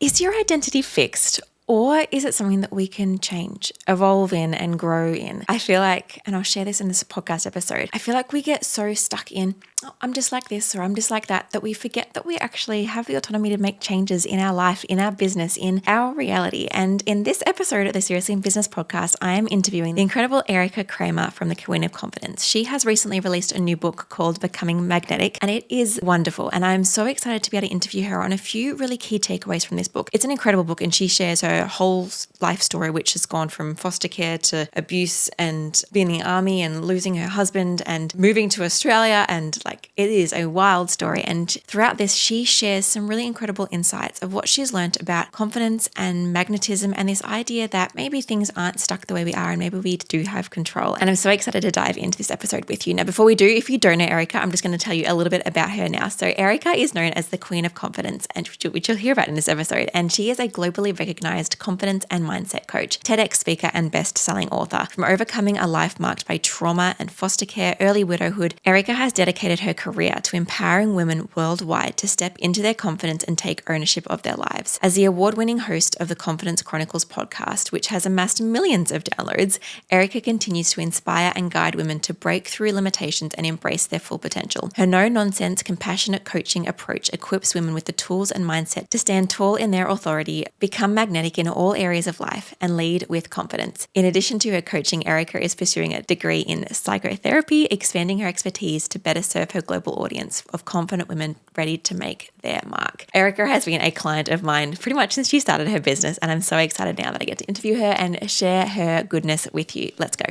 Is your identity fixed? Or is it something that we can change, evolve in, and grow in? I feel like, and I'll share this in this podcast episode, I feel like we get so stuck in, oh, I'm just like this or I'm just like that, that we forget that we actually have the autonomy to make changes in our life, in our business, in our reality. And in this episode of the Seriously in Business podcast, I am interviewing the incredible Erika Cramer from the Queen of Confidence. She has recently released a new book called Becoming Magnetic, and it is wonderful. And I'm so excited to be able to interview her on a few really key takeaways from this book. It's an incredible book, and she shares her whole life story, which has gone from foster care to abuse and being in the army and losing her husband and moving to Australia. And like, it is a wild story. And throughout this, she shares some really incredible insights of what she's learned about confidence and magnetism and this idea that maybe things aren't stuck the way we are and maybe we do have control. And I'm so excited to dive into this episode with you. Now, before we do, if you don't know Erika, I'm just going to tell you a little bit about her now. So Erika is known as the Queen of Confidence, and which you'll hear about in this episode. And she is a globally recognized confidence and mindset coach, TEDx speaker, and best-selling author. From overcoming a life marked by trauma and foster care, early widowhood, Erika has dedicated her career to empowering women worldwide to step into their confidence and take ownership of their lives. As the award-winning host of the Confidence Chronicles podcast, which has amassed millions of downloads, Erika continues to inspire and guide women to break through limitations and embrace their full potential. Her no-nonsense, compassionate coaching approach equips women with the tools and mindset to stand tall in their authority, become magnetic in all areas of life, and lead with confidence. In addition to her coaching, Erika is pursuing a degree in psychotherapy, expanding her expertise to better serve her global audience of confident women ready to make their mark. Erika has been a client of mine pretty much since she started her business, and I'm so excited now that I get to interview her and share her goodness with you. Let's go.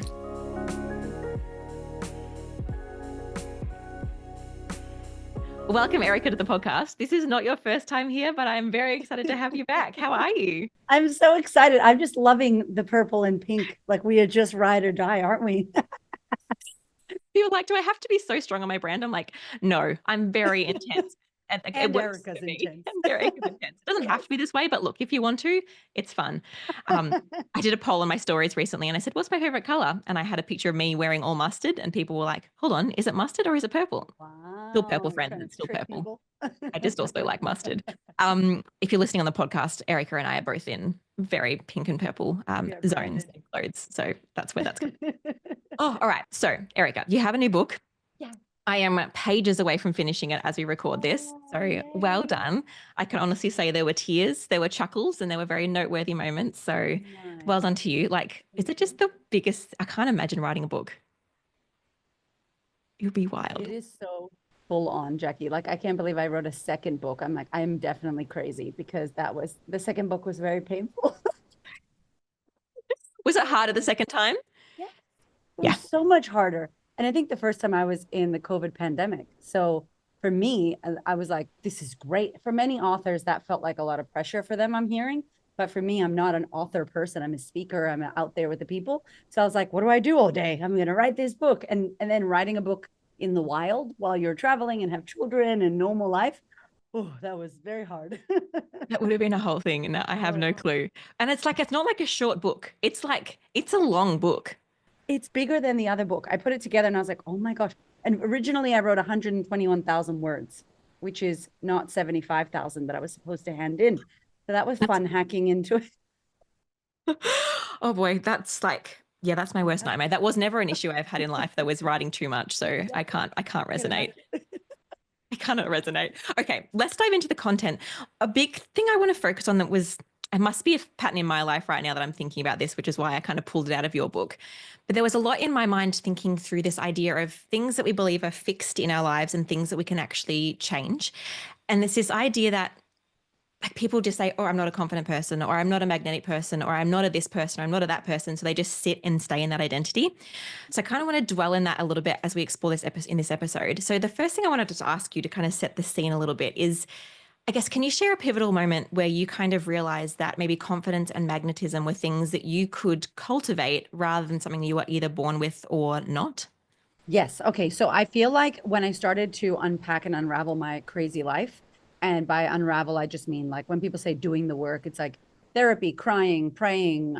Welcome, Erika, to the podcast. This is not your first time here, but I'm very excited to have you back. How are you? I'm so excited. I'm just loving the purple and pink. Like we are just ride or die, aren't we? People are like, do I have to be so strong on my brand? I'm like, no, I'm very intense. And, like, And it works Erica's for me. intense. And Erika's intense. It doesn't have to be this way, but look, if you want to, it's fun. I did a poll on my stories recently and I said, what's my favorite color? And I had a picture of me wearing all mustard, and people were like, hold on, is it mustard or is it purple? Still purple, Wow, friends. trying It's to still trick purple. people. I just also like mustard. If you're listening on the podcast, Erika and I are both in very pink and purple zones and clothes. So that's where that's coming. Oh, all right. So, Erika, you have a new book. Yeah. I am pages away from finishing it as we record this. So well done. I can honestly say there were tears, there were chuckles, and there were very noteworthy moments. So well done to you. Like, is it just the biggest? I can't imagine writing a book. It would be wild. It is so full on, Jacqui. Like I can't believe I wrote a second book. I'm like, I'm definitely crazy because the second book was very painful. Was it harder the second time? Yeah. It Yeah. was so much harder. And I think the first time I was in the COVID pandemic. So for me, I was like, this is great. For many authors, that felt like a lot of pressure for them, I'm hearing. But for me, I'm not an author person. I'm a speaker. I'm out there with the people. So I was like, what do I do all day? I'm going to write this book. And then writing a book in the wild while you're traveling and have children and normal life. Oh, that was very hard. That would have been a whole thing. And I have no clue. And it's like, it's not like a short book. It's like, it's a long book. It's bigger than the other book. I put it together and I was like, oh my gosh. And originally I wrote 121,000 words, which is not 75,000 that I was supposed to hand in. So that was fun hacking into it. Oh boy, that's like, yeah, that's my worst nightmare. That was never an issue I've had in life. That was writing too much. So I can't resonate. I cannot resonate. Okay, let's dive into the content. A big thing I want to focus on it must be a pattern in my life right now that I'm thinking about this, which is why I kind of pulled it out of your book. But there was a lot in my mind thinking through this idea of things that we believe are fixed in our lives and things that we can actually change. And there's this idea that like people just say, oh, I'm not a confident person, or I'm not a magnetic person, or I'm not a this person, or I'm not a that person. So they just sit and stay in that identity. So I kind of want to dwell in that a little bit as we explore this in this episode. So the first thing I wanted to ask you to kind of set the scene a little bit is, I guess, can you share a pivotal moment where you kind of realized that maybe confidence and magnetism were things that you could cultivate rather than something you were either born with or not? Yes. Okay. So I feel like when I started to unpack and unravel my crazy life, and by unravel, I just mean like when people say doing the work, it's like therapy, crying, praying,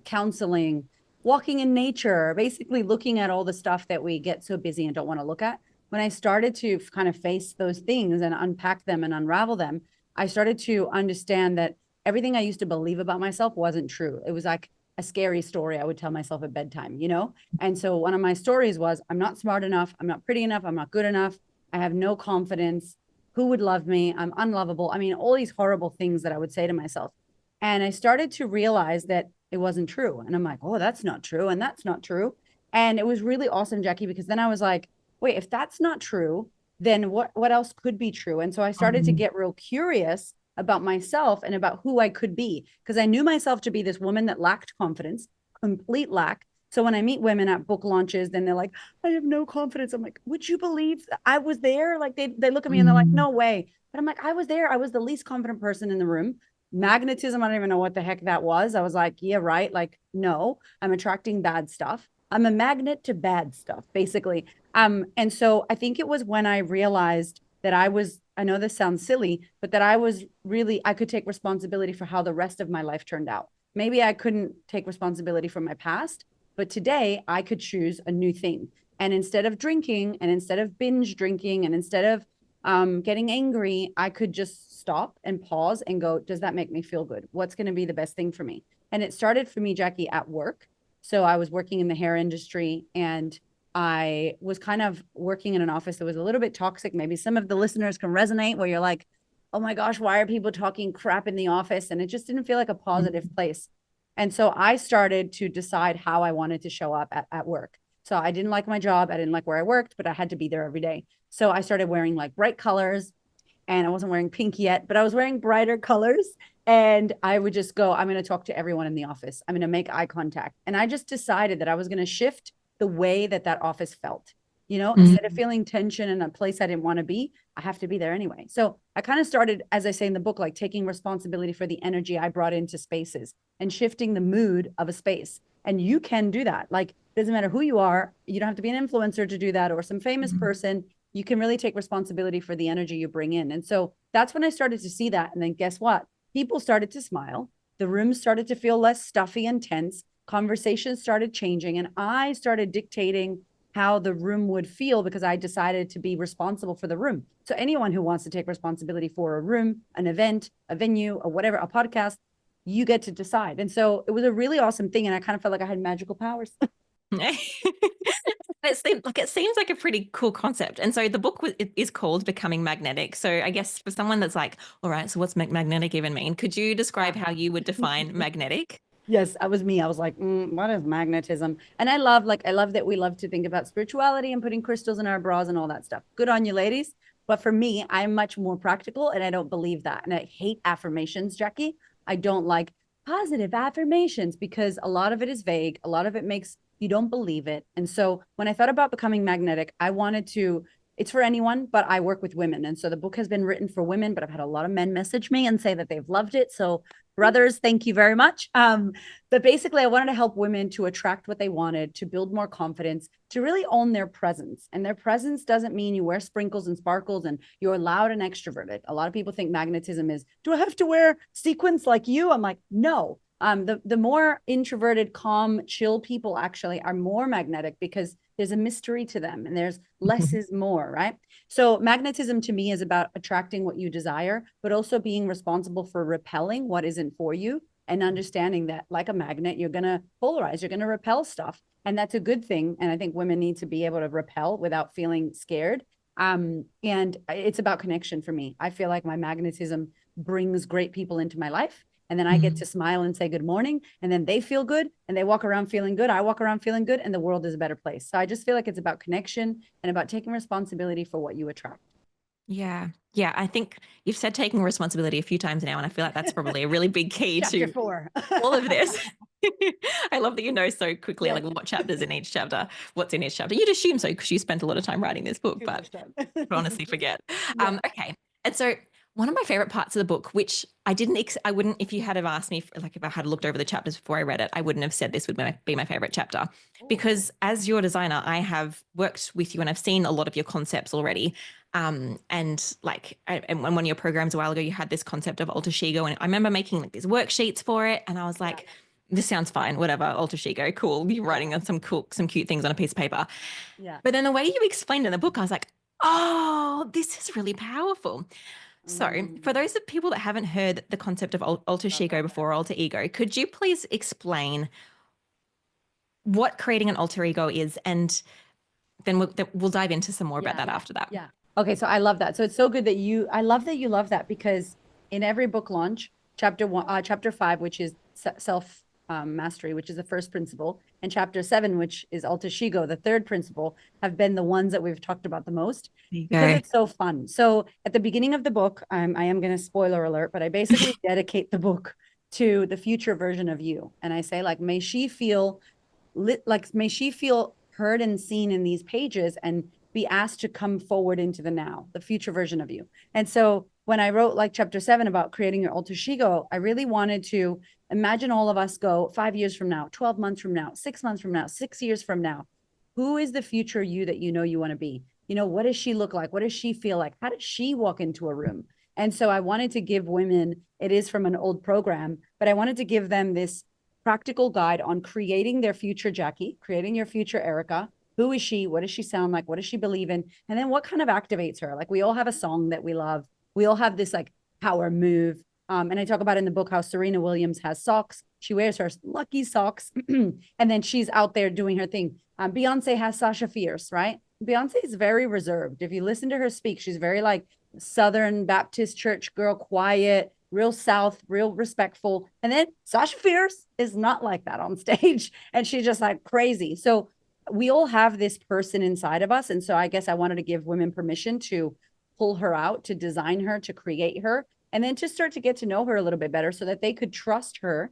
counseling, walking in nature, basically looking at all the stuff that we get so busy and don't want to look at. When I started to kind of face those things and unpack them and unravel them, I started to understand that everything I used to believe about myself wasn't true. It was like a scary story I would tell myself at bedtime, you know? And so one of my stories was, I'm not smart enough. I'm not pretty enough. I'm not good enough. I have no confidence. Who would love me? I'm unlovable. I mean, all these horrible things that I would say to myself. And I started to realize that it wasn't true. And I'm like, oh, that's not true. And that's not true. And it was really awesome, Jacqui, because then I was like, wait, if that's not true, then what else could be true? And so I started to get real curious about myself and about who I could be, because I knew myself to be this woman that lacked confidence, complete lack. So when I meet women at book launches, then they're like, I have no confidence. I'm like, would you believe I was there? Like they look at me and they're like, no way. But I'm like, I was there. I was the least confident person in the room. Magnetism, I don't even know what the heck that was. I was like, yeah, right. Like, no, I'm attracting bad stuff. I'm a magnet to bad stuff, basically. And so I think it was when I realized that I know this sounds silly, but that I could take responsibility for how the rest of my life turned out. Maybe I couldn't take responsibility for my past, but today I could choose a new thing. And instead of drinking and instead of binge drinking and instead of getting angry, I could just stop and pause and go, does that make me feel good? What's going to be the best thing for me? And it started for me, Jacqui, at work. So I was working in the hair industry and I was kind of working in an office that was a little bit toxic. Maybe some of the listeners can resonate where you're like, oh my gosh, why are people talking crap in the office? And it just didn't feel like a positive place. And so I started to decide how I wanted to show up at work. So I didn't like my job. I didn't like where I worked, but I had to be there every day. So I started wearing like bright colors, and I wasn't wearing pink yet, but I was wearing brighter colors. And I would just go, I'm going to talk to everyone in the office. I'm going to make eye contact. And I just decided that I was going to shift the way that that office felt. You know, instead of feeling tension in a place I didn't want to be, I have to be there anyway. So I kind of started, as I say in the book, like taking responsibility for the energy I brought into spaces and shifting the mood of a space. And you can do that. Like, doesn't matter who you are. You don't have to be an influencer to do that or some famous person. You can really take responsibility for the energy you bring in. And so that's when I started to see that. And then guess what? People started to smile. The room started to feel less stuffy and tense. Conversations started changing. And I started dictating how the room would feel because I decided to be responsible for the room. So anyone who wants to take responsibility for a room, an event, a venue, or whatever, a podcast, you get to decide. And so it was a really awesome thing. And I kind of felt like I had magical powers. It seems like a pretty cool concept. And so the book is called Becoming Magnetic. So I guess for someone that's like, all right, so what's magnetic even mean? Could you describe how you would define magnetic? Yes, that was me. I was like, what is magnetism? And I love that we love to think about spirituality and putting crystals in our bras and all that stuff. Good on you, ladies. But for me, I'm much more practical and I don't believe that. And I hate affirmations, Jacqui. I don't like positive affirmations because a lot of it is vague. A lot of it makes you don't believe it. And so when I thought about becoming magnetic, it's for anyone, but I work with women. And so the book has been written for women, but I've had a lot of men message me and say that they've loved it. So brothers, thank you very much. But basically, I wanted to help women to attract what they wanted, to build more confidence, to really own their presence. And their presence doesn't mean you wear sprinkles and sparkles and you're loud and extroverted. A lot of people think magnetism is, do I have to wear sequins like you? I'm like, no. The more introverted, calm, chill people actually are more magnetic because there's a mystery to them and there's less is more, right? So magnetism to me is about attracting what you desire, but also being responsible for repelling what isn't for you and understanding that like a magnet, you're going to polarize, you're going to repel stuff. And that's a good thing. And I think women need to be able to repel without feeling scared. And it's about connection for me. I feel like my magnetism brings great people into my life. And then I get to smile and say good morning. And then they feel good and they walk around feeling good. I walk around feeling good and the world is a better place. So I just feel like it's about connection and about taking responsibility for what you attract. Yeah. Yeah. I think you've said taking responsibility a few times now, and I feel like that's probably a really big key Chapter to 4. all of this. I love that you know so quickly, Yeah. like what chapters in each chapter, what's in each chapter. You'd assume so because you spent a lot of time writing this book, but honestly forget. Yeah. Okay. And so one of my favorite parts of the book, which I wouldn't, if you had have asked me, if I had looked over the chapters before I read it, I wouldn't have said this would be my favorite chapter. Because as your designer, I have worked with you and I've seen a lot of your concepts already. And one of your programs a while ago, you had this concept of alter ego, and I remember making like these worksheets for it, and I was like, this sounds fine, whatever, alter ego, cool. You're writing on some cute things on a piece of paper. Yeah. But then the way you explained in the book, I was like, oh, this is really powerful. So, for Mm, those of people that haven't heard the concept of alter love ego that. before, alter ego, could you please explain what creating an alter ego is? And then we'll dive into some more about Yeah. that after that. Yeah. Okay. So I love that. So it's so good that I love that you love that because in every book launch, chapter 5, which is self mastery, which is the first principle, and chapter 7, which is alter ego, the third principle, have been the ones that we've talked about the most There you because go. it's so fun. So at the beginning of the book, I am going to spoiler alert, but I basically dedicate the book to the future version of you. And I say, like, may she feel heard and seen in these pages and be asked to come forward into the now, the future version of you. And so when I wrote like chapter 7 about creating your alter ego, I really wanted to imagine all of us go 5 years from now, 12 months from now, 6 months from now, 6 years from now. Who is the future you that you know you want to be? What does she look like? What does she feel like? How does she walk into a room? And so I wanted to give women, it is from an old program, but I wanted to give them this practical guide on creating their future Jacqui, creating your future Erika. Who is she? What does she sound like? What does she believe in? And then what kind of activates her? Like we all have a song that we love. We all have this like power move. And I talk about in the book how Serena Williams has socks. She wears her lucky socks, and then she's out there doing her thing. Beyonce has Sasha Fierce, right? Beyonce is very reserved. If you listen to her speak, she's very like Southern Baptist church girl, quiet, real South, real respectful. And then Sasha Fierce is not like that on stage. And she's just like crazy. So we all have this person inside of us. And so I guess I wanted to give women permission to pull her out, to design her, to create her, and then to start to get to know her a little bit better so that they could trust her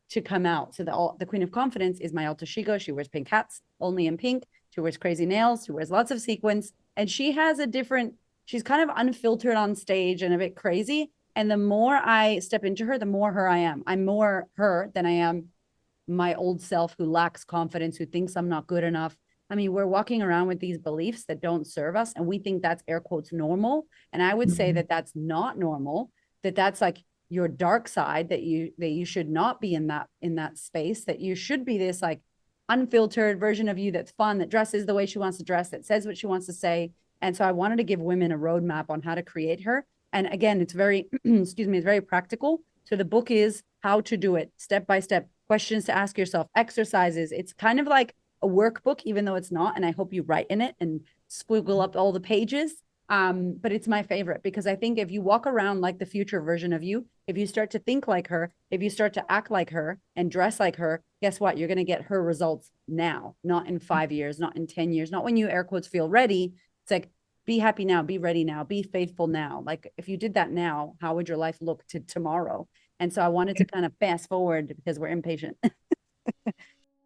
to come out. So the Queen of Confidence is my alter ego. She wears pink hats, only in pink. She wears crazy nails. She wears lots of sequins. And she has she's kind of unfiltered on stage and a bit crazy. And the more I step into her, the more her I am. I'm more her than I am my old self who lacks confidence, who thinks I'm not good enough. I mean, we're walking around with these beliefs that don't serve us, and we think that's air quotes normal. And I would say that that's not normal, that's like your dark side, that you should not be in that space, that you should be this like unfiltered version of you that's fun, that dresses the way she wants to dress, that says what she wants to say. And so I wanted to give women a roadmap on how to create her. And again, it's very, excuse me, it's very practical. So the book is how to do it step by step, questions to ask yourself, exercises. It's kind of like a workbook, even though it's not. And I hope you write in it and squiggle up all the pages. But it's my favorite because I think if you walk around like the future version of you, if you start to think like her, if you start to act like her and dress like her, guess what? You're going to get her results now, not in 5 years, not in 10 years, not when you air quotes feel ready. It's like, be happy now, be ready now, be faithful now. Like if you did that now, how would your life look to tomorrow? And so I wanted to kind of fast forward because we're impatient.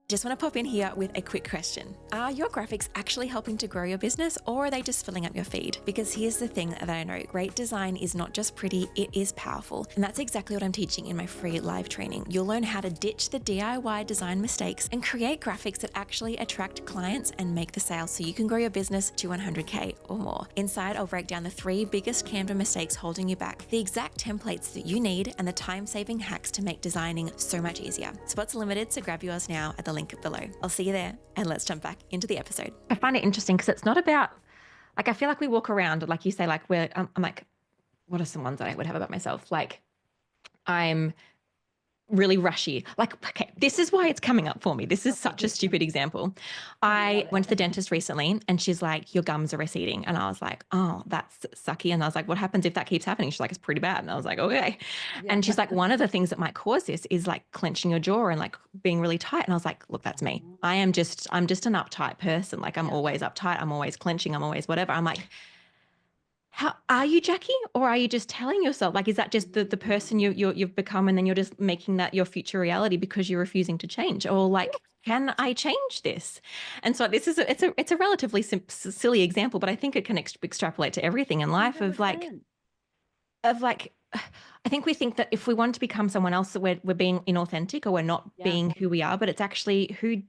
Just want to pop in here with a quick question. Are your graphics actually helping to grow your business, or are they just filling up your feed? Because here's the thing that I know, great design is not just pretty, it is powerful. And that's exactly what I'm teaching in my free live training. You'll learn how to ditch the DIY design mistakes and create graphics that actually attract clients and make the sale so you can grow your business to 100K or more. Inside, I'll break down the 3 biggest Canva mistakes holding you back, the exact templates that you need, and the time-saving hacks to make designing so much easier. Spots are limited, so grab yours now at the link below. I'll see you there, and let's jump back into the episode. I find it interesting because it's not about, like, I feel like we walk around, like you say, like, I'm like, what are some ones that I would have about myself? Like, I'm really rushy. Like, okay, this is why it's coming up for me. This is such a stupid example. I went to the dentist recently and she's like, your gums are receding. And I was like, oh, that's sucky. And I was like, what happens if that keeps happening? She's like, it's pretty bad. And I was like, okay. Yeah. And she's like, one of the things that might cause this is like clenching your jaw and like being really tight. And I was like, look, that's me. I'm just an uptight person. Like I'm always uptight. I'm always clenching. I'm always whatever. I'm like, how are you, Jacqui? Or are you just telling yourself, like, is that just the person you've become, and then you're just making that your future reality because you're refusing to change? Or like, can I change this? And so this is it's a relatively silly example, but I think it can extrapolate to everything in life. Of like, 100%. I think we think that if we want to become someone else, that we're being inauthentic or we're not being who we are, but it's actually who.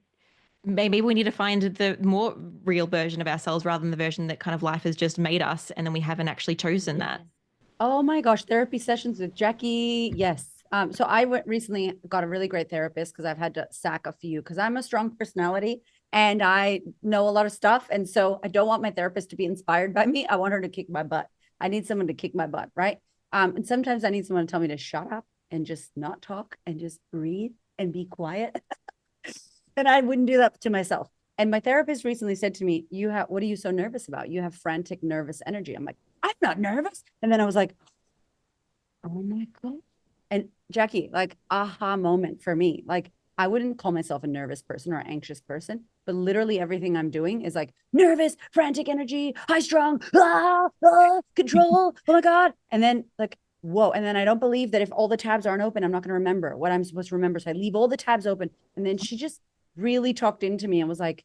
Maybe we need to find the more real version of ourselves rather than the version that kind of life has just made us, and then we haven't actually chosen that. Oh my gosh, therapy sessions with Jacqui. Yes. So I recently got a really great therapist because I've had to sack a few because I'm a strong personality and I know a lot of stuff. And so I don't want my therapist to be inspired by me. I want her to kick my butt. I need someone to kick my butt, right? And sometimes I need someone to tell me to shut up and just not talk and just breathe and be quiet. And I wouldn't do that to myself. And my therapist recently said to me, "You have, what are you so nervous about? You have frantic, nervous energy." I'm like, "I'm not nervous." And then I was like, "Oh my God." And Jacqui, like, aha moment for me. Like, I wouldn't call myself a nervous person or anxious person, but literally everything I'm doing is like nervous, frantic energy, high strung, control. Oh my God. And then, like, whoa. And then I don't believe that if all the tabs aren't open, I'm not going to remember what I'm supposed to remember. So I leave all the tabs open. And then she just really talked into me and was like,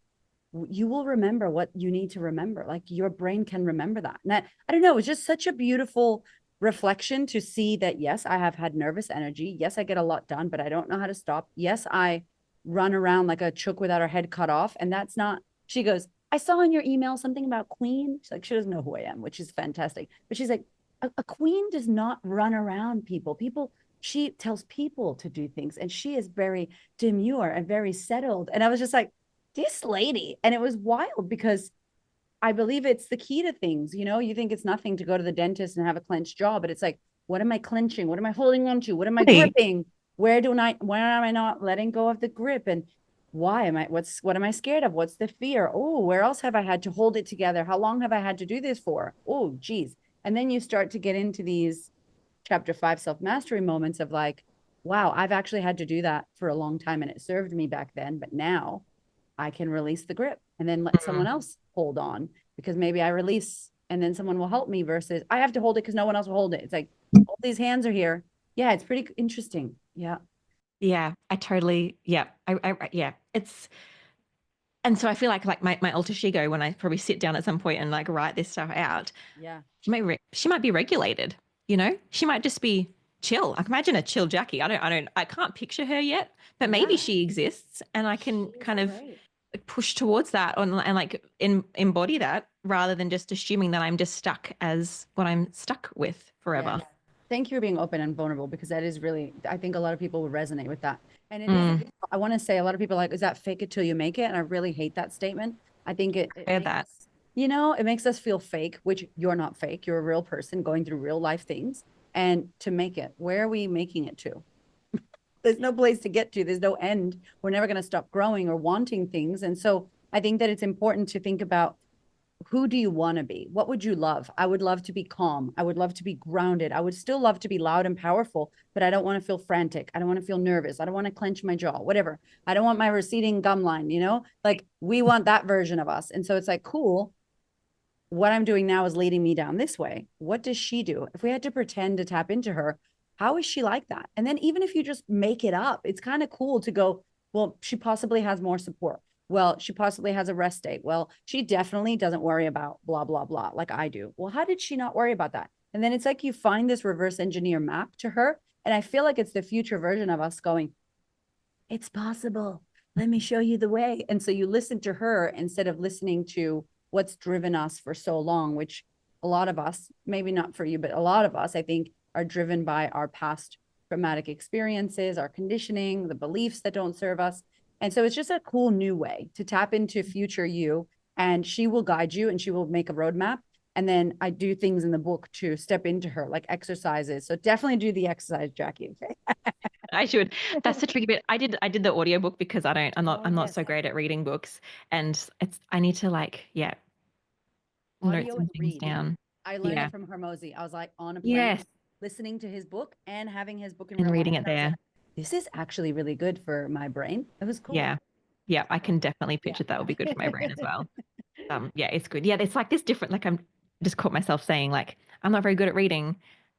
"You will remember what you need to remember. Like, your brain can remember that." And I don't know, it was just such a beautiful reflection to see that, yes, I have had nervous energy. Yes, I get a lot done, but I don't know how to stop. Yes, I run around like a chook without her head cut off. And that's not, she goes, "I saw in your email something about queen." She's like, she doesn't know who I am, which is fantastic. But she's like, a queen does not run around people. She tells people to do things. And she is very demure and very settled. And I was just like, this lady. And it was wild because I believe it's the key to things. You know, you think it's nothing to go to the dentist and have a clenched jaw, but it's like, what am I clenching? What am I holding on to? What am I Hey. gripping? Where am I not letting go of the grip? And why am I, what am I scared of? What's the fear? Oh, where else have I had to hold it together? How long have I had to do this for? Oh, geez. And then you start to get into these chapter 5 self-mastery moments of like, wow, I've actually had to do that for a long time and it served me back then, but now I can release the grip and then let someone else hold on, because maybe I release and then someone will help me versus I have to hold it because no one else will hold it. It's like all these hands are here. Yeah, it's pretty interesting. Yeah. Yeah, I totally, yeah, yeah, it's, and so I feel like my alter ego, when I probably sit down at some point and like write this stuff out, Yeah. she might be regulated, you know, she might just be chill. I can imagine a chill Jacqui. I can't picture her yet, but maybe Yeah. she exists and I can She's kind of great. push towards that and like embody that rather than just assuming that I'm just stuck as what I'm stuck with Yeah. forever. Thank you for being open and vulnerable because that is really, I think a lot of people would resonate with that. And it is, Mm, I want to say a lot of people are like, is that fake it till you make it? And I really hate that statement. I think it hear makes that. us, you know, it makes us feel fake, which you're not fake. You're a real person going through real life things. And to make it, where are we making it to? There's no place to get to. There's no end. We're never going to stop growing or wanting things. And so I think that it's important to think about, who do you want to be? What would you love? I would love to be calm. I would love to be grounded. I would still love to be loud and powerful, but I don't want to feel frantic. I don't want to feel nervous. I don't want to clench my jaw, whatever. I don't want my receding gum line, you know? Like we want that version of us. And so it's like, cool, what I'm doing now is leading me down this way. What does she do? If we had to pretend to tap into her, how is she like that? And then even if you just make it up, it's kind of cool to go, well, she possibly has more support. Well, she possibly has a rest day. Well, she definitely doesn't worry about blah, blah, blah, like I do. Well, how did she not worry about that? And then it's like you find this reverse engineer map to her. And I feel like it's the future version of us going, it's possible. Let me show you the way. And so you listen to her instead of listening to what's driven us for so long, which a lot of us, maybe not for you, but a lot of us, I think, are driven by our past traumatic experiences, our conditioning, the beliefs that don't serve us. And so it's just a cool new way to tap into future you. And she will guide you and she will make a roadmap. And then I do things in the book to step into her, like exercises. So definitely do the exercise, Jacqui. Okay. I should. That's the tricky bit. I did the audiobook because Oh, I'm not yes. so great at reading books. And I need to like, yeah, note Audio some and things read. down. I learned Yeah. it from Hermosi. I was like on a plane Yes. listening to his book and having his book in And real life. reading it And I was like, there. this is actually really good for my brain. It was cool. Yeah. Yeah. I So, can definitely yeah. picture that would be good for my brain as well. Yeah, it's good. Yeah, it's like this different, like I'm just caught myself saying like I'm not very good at reading.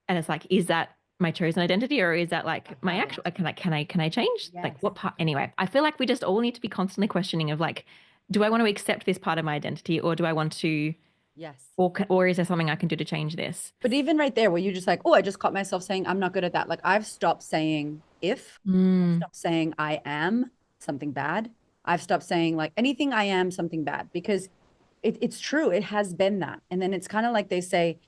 And it's like, is that my chosen identity or is that like my Uh-huh. actual like, can I change? Like Yes. what part anyway, I feel like we just all need to be constantly questioning of like, do I want to accept this part of my identity or do I want to Yes. or is there something I can do to change this? But even right there, where you just like, oh, I just caught myself saying, I'm not good at that. Like, I've stopped saying if, I've Mm, stopped saying I am something bad. I've stopped saying like anything I am something bad because it's true. It has been that. And then it's kind of like they say,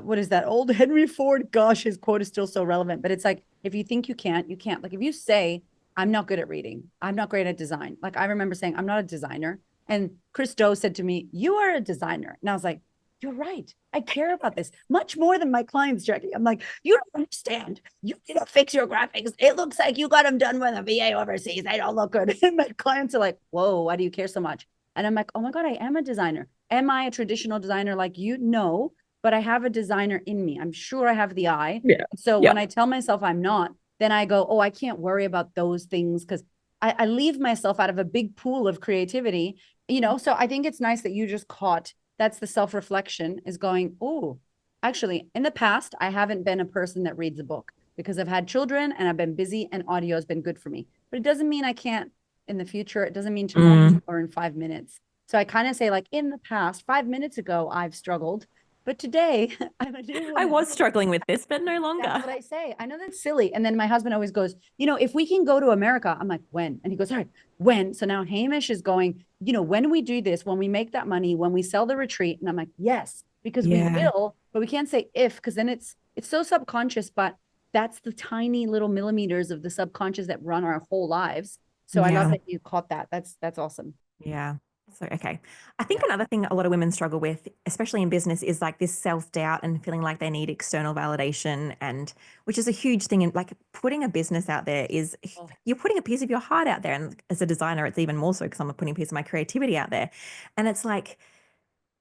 what is that old Henry Ford? Gosh, his quote is still so relevant. But it's like, if you think you can't, you can't. Like, if you say, I'm not good at reading, I'm not great at design. Like, I remember saying, I'm not a designer. And Chris Doe said to me, you are a designer. And I was like, you're right. I care about this much more than my clients, Jacqui. I'm like, you don't understand. You need to fix your graphics. It looks like you got them done with a VA overseas. They don't look good. And my clients are like, whoa, why do you care so much? And I'm like, oh my God, I am a designer. Am I a traditional designer like you? No, but I have a designer in me. I'm sure I have the eye. Yeah. So Yeah. when I tell myself I'm not, then I go, oh, I can't worry about those things because I leave myself out of a big pool of creativity, So I think it's nice that you just caught that's the self-reflection is going, oh, actually, in the past, I haven't been a person that reads a book because I've had children and I've been busy and audio has been good for me. But it doesn't mean I can't in the future. It doesn't mean tomorrow or in 5 minutes. So I kind of say, like, in the past, 5 minutes ago, I've struggled. But today, I'm a new I woman. was struggling with this, but no longer. That's what I say. I know that's silly. And then my husband always goes, if we can go to America, I'm like, when? And he goes, all right, when? So now Hamish is going, when we do this, when we make that money, when we sell the retreat. And I'm like, yes, because we will, but we can't say if, because then it's so subconscious, but that's the tiny little millimeters of the subconscious that run our whole lives. So I love that you caught that. That's awesome. Yeah. So, okay. I think another thing a lot of women struggle with, especially in business, is like this self-doubt and feeling like they need external validation, and which is a huge thing. And like putting a business out there is you're putting a piece of your heart out there. And as a designer, it's even more so because I'm putting a piece of my creativity out there. And it's like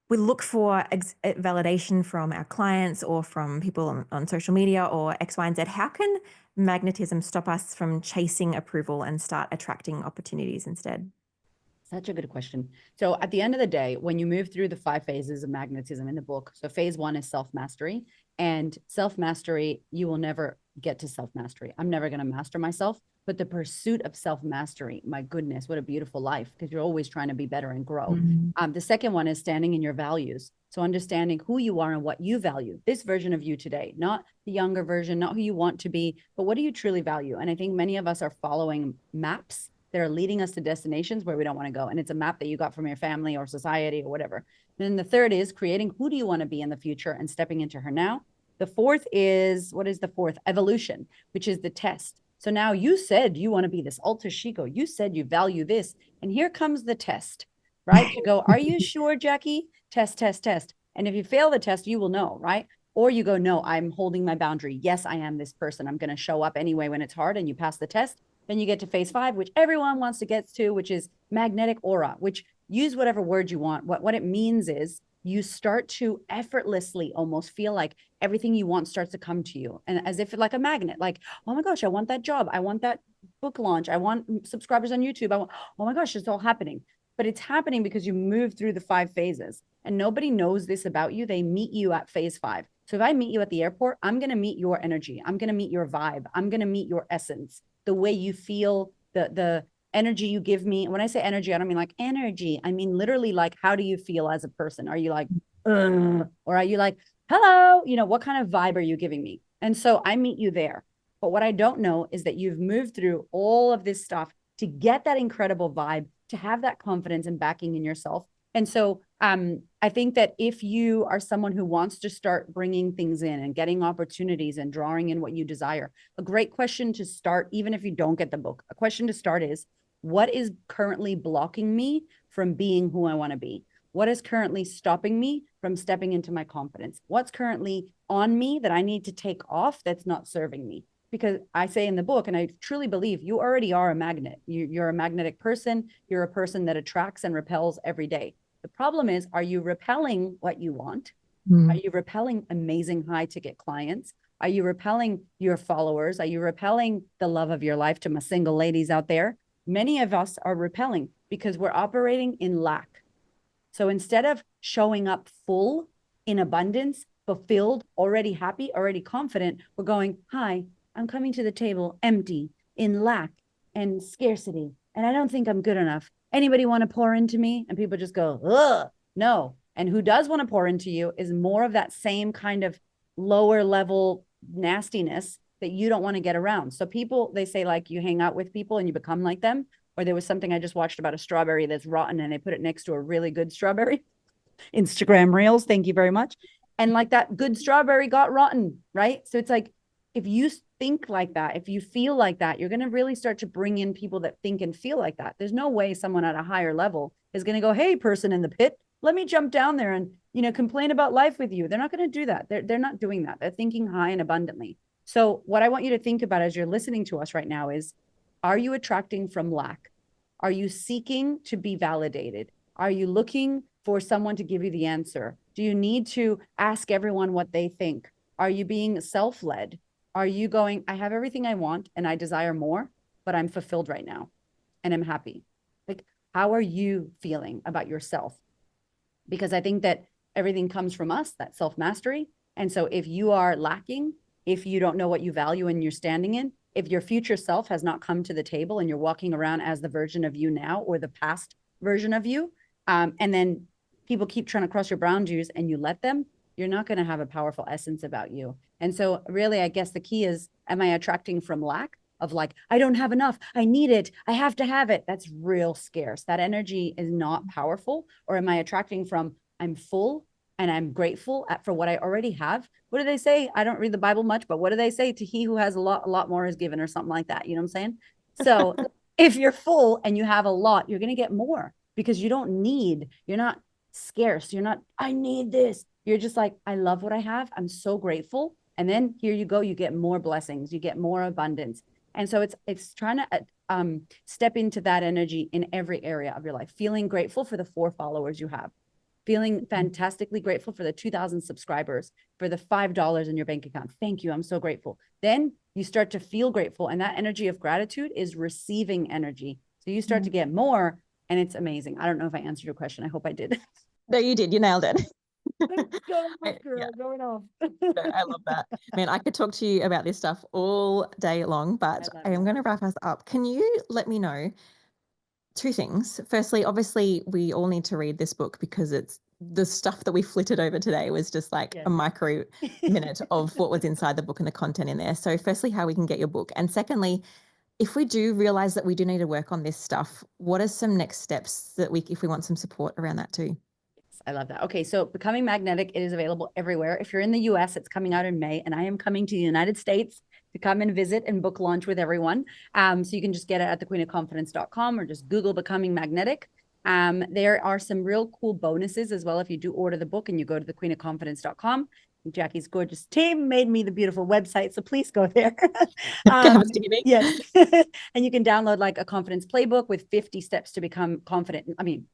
we look for validation from our clients or from people on social media or X, Y, and Z. How can magnetism stop us from chasing approval and start attracting opportunities instead? Such a good question. So at the end of the day, when you move through the 5 phases of magnetism in the book, so phase 1 is self-mastery, and self-mastery, you will never get to self-mastery. I'm never going to master myself, but the pursuit of self-mastery, my goodness, what a beautiful life, because you're always trying to be better and grow. The second one is standing in your values. So understanding who you are and what you value, this version of you today, not the younger version, not who you want to be, but what do you truly value? And I think many of us are following maps that are leading us to destinations where we don't want to go. And it's a map that you got from your family or society or whatever. And then the third is creating who do you want to be in the future and stepping into her now. The fourth is, what is the fourth? Evolution, which is the test. So now you said you want to be this alter Shigo. You said you value this. And here comes the test, right? You go, are you sure, Jacqui? Test, test, test. And if you fail the test, you will know, right? Or you go, no, I'm holding my boundary. Yes, I am this person. I'm going to show up anyway when it's hard, and you pass the test. Then you get to phase 5, which everyone wants to get to, which is magnetic aura, which use whatever word you want. What it means is you start to effortlessly almost feel like everything you want starts to come to you. And as if like a magnet, like, oh my gosh, I want that job. I want that book launch. I want subscribers on YouTube. Oh my gosh, it's all happening. But it's happening because you move through the 5 phases and nobody knows this about you. They meet you at phase 5. So if I meet you at the airport, I'm going to meet your energy. I'm going to meet your vibe. I'm going to meet your essence, the way you feel, the energy you give me. When I say energy, I don't mean like energy. I mean literally like, how do you feel as a person? Are you like, or are you like, hello? What kind of vibe are you giving me? And so I meet you there. But what I don't know is that you've moved through all of this stuff to get that incredible vibe, to have that confidence and backing in yourself. And so I think that if you are someone who wants to start bringing things in and getting opportunities and drawing in what you desire, a great question to start, even if you don't get the book, a question to start is, what is currently blocking me from being who I want to be? What is currently stopping me from stepping into my confidence? What's currently on me that I need to take off that's not serving me? Because I say in the book, and I truly believe you already are a magnet. You're a magnetic person. You're a person that attracts and repels every day. The problem is, are you repelling what you want? Are you repelling amazing high ticket clients? Are you repelling your followers? Are you repelling the love of your life to my single ladies out there? Many of us are repelling because we're operating in lack. So instead of showing up full, in abundance, fulfilled, already happy, already confident, we're going, hi, I'm coming to the table empty, in lack and scarcity. And I don't think I'm good enough. Anybody want to pour into me? And people just go, ugh, no. And who does want to pour into you is more of that same kind of lower level nastiness that you don't want to get around. So people, they say like you hang out with people and you become like them. Or there was something I just watched about a strawberry that's rotten and they put it next to a really good strawberry. Instagram reels, thank you very much. And like that good strawberry got rotten, right? So it's like, if you think like that, if you feel like that, you're going to really start to bring in people that think and feel like that. There's no way someone at a higher level is going to go, hey, person in the pit, let me jump down there and, complain about life with you. They're not going to do that. They're not doing that. They're thinking high and abundantly. So what I want you to think about as you're listening to us right now is, are you attracting from lack? Are you seeking to be validated? Are you looking for someone to give you the answer? Do you need to ask everyone what they think? Are you being self-led? Are you going, I have everything I want and I desire more, but I'm fulfilled right now and I'm happy? Like, how are you feeling about yourself? Because I think that everything comes from us, that self-mastery. And so if you are lacking, if you don't know what you value and you're standing in, if your future self has not come to the table and you're walking around as the version of you now or the past version of you, and then people keep trying to cross your boundaries and you let them, you're not going to have a powerful essence about you. And so really, I guess the key is, am I attracting from lack of like, I don't have enough, I need it, I have to have it? That's real scarce. That energy is not powerful. Or am I attracting from, I'm full and I'm grateful for what I already have? What do they say? I don't read the Bible much, but what do they say? To he who has a lot more is given, or something like that. You know what I'm saying? So if you're full and you have a lot, you're going to get more because you're not scarce. You're not, I need this. You're just like, I love what I have. I'm so grateful. And then here you go, you get more blessings, you get more abundance. And so it's trying to step into that energy in every area of your life, feeling grateful for the 4 followers you have, feeling fantastically grateful for the 2,000 subscribers, for the $5 in your bank account. Thank you. I'm so grateful. Then you start to feel grateful. And that energy of gratitude is receiving energy. So you start to get more, and it's amazing. I don't know if I answered your question. I hope I did. No, you did. You nailed it. Going off. No, I love that. Man, I could talk to you about this stuff all day long, but I am going to wrap us up. Can you let me know 2 things? Firstly, obviously, we all need to read this book because it's the stuff that we flitted over today was just like a micro minute of what was inside the book and the content in there. So firstly, how we can get your book. And secondly, if we do realize that we do need to work on this stuff, what are some next steps that if we want some support around that too? I love that. Okay, so Becoming Magnetic, it is available everywhere. If you're in the US, it's coming out in May, and I am coming to the United States to come and visit and book launch with everyone. So you can just get it at thequeenofconfidence.com or just Google Becoming Magnetic. There are some real cool bonuses as well if you do order the book and you go to thequeenofconfidence.com. Jacqui's gorgeous team made me the beautiful website, so please go there. Yes. And you can download like a confidence playbook with 50 steps to become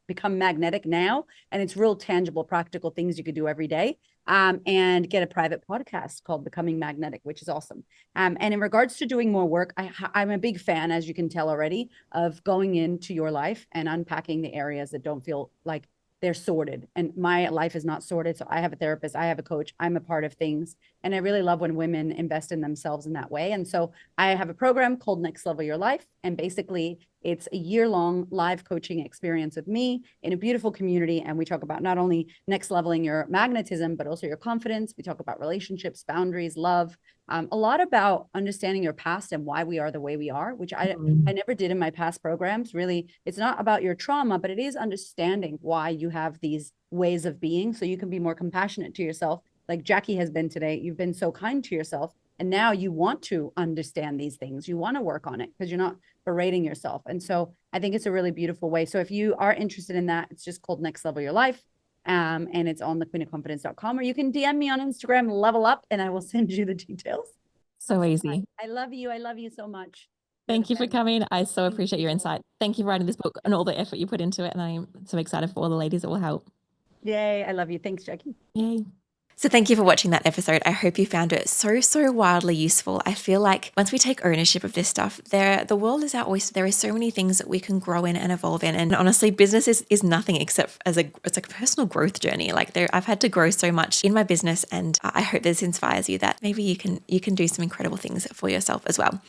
become magnetic now. And it's real tangible, practical things you could do every day. And get a private podcast called Becoming Magnetic, which is awesome. And in regards to doing more work, I'm a big fan, as you can tell already, of going into your life and unpacking the areas that don't feel like they're sorted. And my life is not sorted. So I have a therapist, I have a coach, I'm a part of things. And I really love when women invest in themselves in that way. And so I have a program called Next Level Your Life. And basically it's a year-long live coaching experience with me in a beautiful community. And we talk about not only next leveling your magnetism, but also your confidence. We talk about relationships, boundaries, love, a lot about understanding your past and why we are the way we are, which I never did in my past programs. Really, it's not about your trauma, but it is understanding why you have these ways of being so you can be more compassionate to yourself. Like Jacqui has been today. You've been so kind to yourself. And now you want to understand these things. You want to work on it because you're not berating yourself. And so I think it's a really beautiful way. So if you are interested in that, it's just called Next Level Your Life. And it's on thequeenofconfidence.com, or you can DM me on Instagram, level up, and I will send you the details. So easy. I love you. I love you so much. Thank you for coming. I so appreciate your insight. Thank you for writing this book and all the effort you put into it. And I'm so excited for all the ladies that will help. Yay. I love you. Thanks, Jacqui. Yay. So thank you for watching that episode. I hope you found it so wildly useful. I feel like once we take ownership of this stuff, the world is our oyster. There are so many things that we can grow in and evolve in. And honestly, business is nothing except it's like a personal growth journey. I've had to grow so much in my business, and I hope this inspires you that maybe you can do some incredible things for yourself as well.